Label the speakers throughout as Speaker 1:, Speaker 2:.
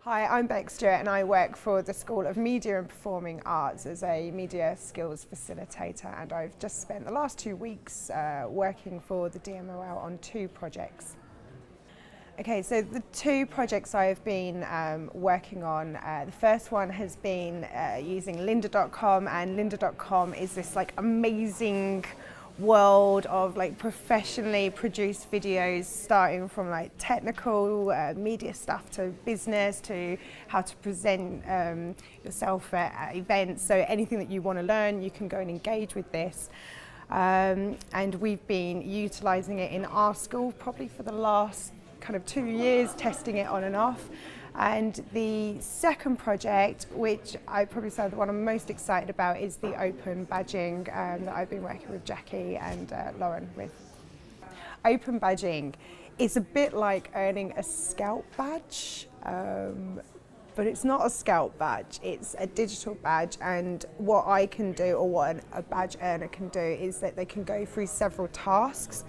Speaker 1: Hi, I'm Becks Stewart and I work for the School of Media and Performing Arts as a media skills facilitator, and I've just spent the last 2 weeks working for the DMOL on 2 projects. Okay, so the 2 projects I've been working on, the first one has been using lynda.com, and lynda.com is this amazing world of professionally produced videos, starting from technical media stuff to business to how to present yourself at events. So anything that you want to learn, you can go and engage with this. And we've been utilising it in our school probably for the last kind of 2 years, testing it on and off. And the second project, which I probably say the one I'm most excited about, is the open badging that I've been working with Jackie and Lauren with. Open badging is a bit like earning a scout badge, but it's not a scout badge, it's a digital badge. And what I can do, or what a badge earner can do, is that they can go through several tasks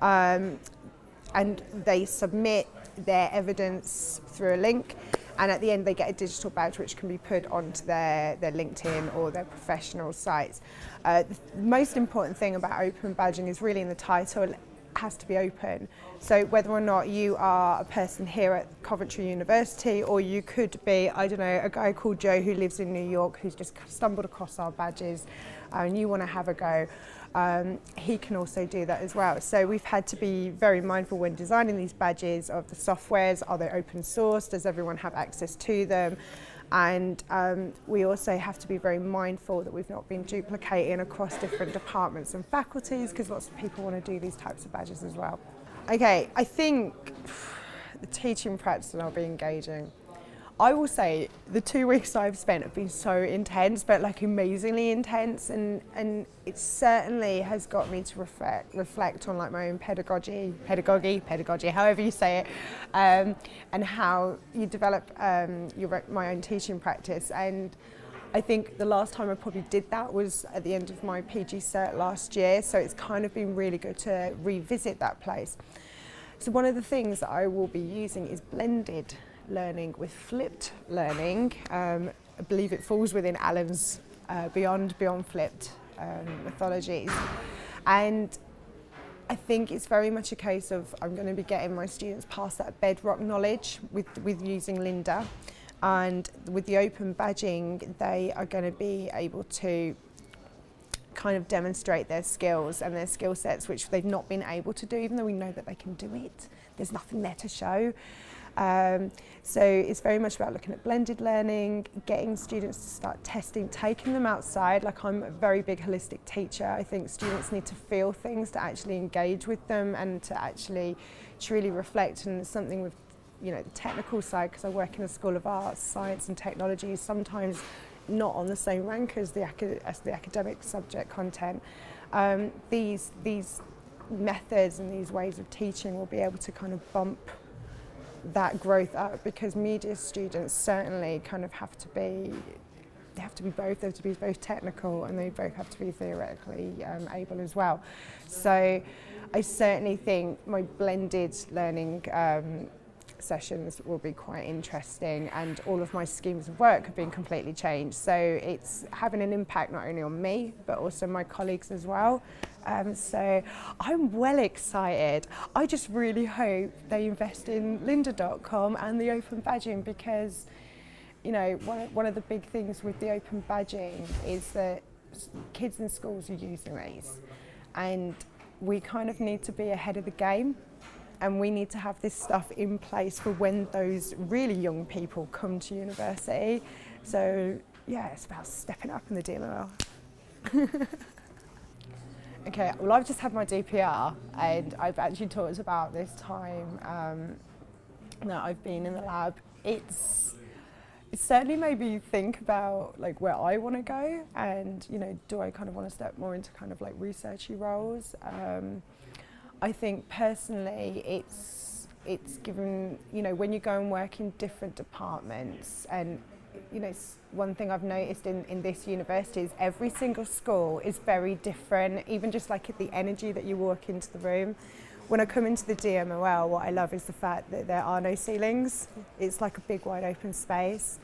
Speaker 1: and they submit their evidence through a link, and at the end they get a digital badge which can be put onto their LinkedIn or their professional sites. The most important thing about open badging is really in the title. It has to be open. So whether or not you are a person here at Coventry University, or you could be, I don't know, a guy called Joe who lives in New York who's just stumbled across our badges and you want to have a go, he can also do that as well. So we've had to be very mindful when designing these badges of the softwares. Are they open source? Does everyone have access to them? And we also have to be very mindful that we've not been duplicating across different departments and faculties, because lots of people want to do these types of badges as well. Okay, I think the teaching practice, and I'll be engaging. I will say the 2 weeks I've spent have been so intense, but amazingly intense, and it certainly has got me to reflect on my own pedagogy, however you say it, and how you develop my own teaching practice. And I think the last time I probably did that was at the end of my PG cert last year, so it's kind of been really good to revisit that place. So one of the things that I will be using is blended learning with flipped learning. I believe it falls within Alan's beyond flipped methodologies, and I think it's very much a case of I'm going to be getting my students past that bedrock knowledge with using Lynda, and with the open badging they are going to be able to kind of demonstrate their skills and their skill sets, which they've not been able to do, even though we know that they can do it. There's nothing there to show. So it's very much about looking at blended learning, getting students to start testing, taking them outside. I'm a very big holistic teacher. I think students need to feel things to actually engage with them and to actually truly reflect. And something with the technical side, because I work in a school of arts, science and technology, is sometimes not on the same rank as the academic subject content. These methods and these ways of teaching will be able to kind of bump that growth up, because media students certainly kind of have to be both technical, and they both have to be theoretically able as well. So I certainly think my blended learning sessions will be quite interesting, and all of my schemes of work have been completely changed. So it's having an impact not only on me but also my colleagues as well. So I'm well excited. I just really hope they invest in lynda.com and the open badging, because one of the big things with the open badging is that kids in schools are using these, and we kind of need to be ahead of the game, and we need to have this stuff in place for when those really young people come to university. So yeah, it's about stepping up in the DMOL. Okay, well, I've just had my DPR, and I've actually talked about this time that I've been in the lab. It certainly made me think about where I want to go, and do I kind of want to step more into kind of researchy roles. I think personally it's given, when you go and work in different departments, and one thing I've noticed in this university is every single school is very different, even just at the energy that you walk into the room. when I come into the DMOL, what I love is the fact that there are no ceilings. It's like a big wide open space.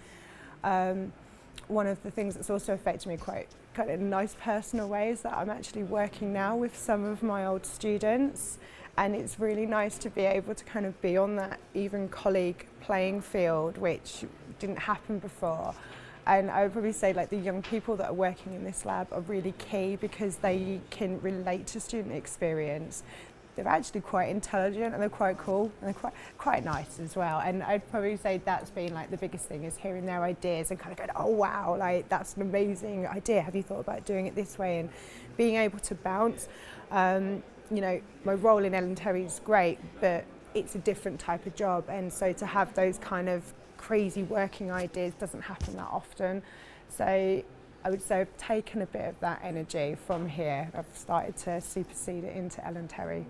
Speaker 1: One of the things that's also affected me quite kind of in nice personal way is that I'm actually working now with some of my old students, and it's really nice to be able to kind of be on that even colleague playing field, which didn't happen before. And I would probably say like the young people that are working in this lab are really key because they can relate to student experience. They're actually quite intelligent and they're quite cool and they're quite nice as well. And I'd probably say that's been like the biggest thing, is hearing their ideas and kind of going, oh wow, like that's an amazing idea. Have you thought about doing it this way? And being able to bounce. You know, my role in Ellen Terry is great, but it's a different type of job. And so to have those kind of crazy working ideas doesn't happen that often. So I would say I've taken a bit of that energy from here. I've started to supersede it into Ellen Terry.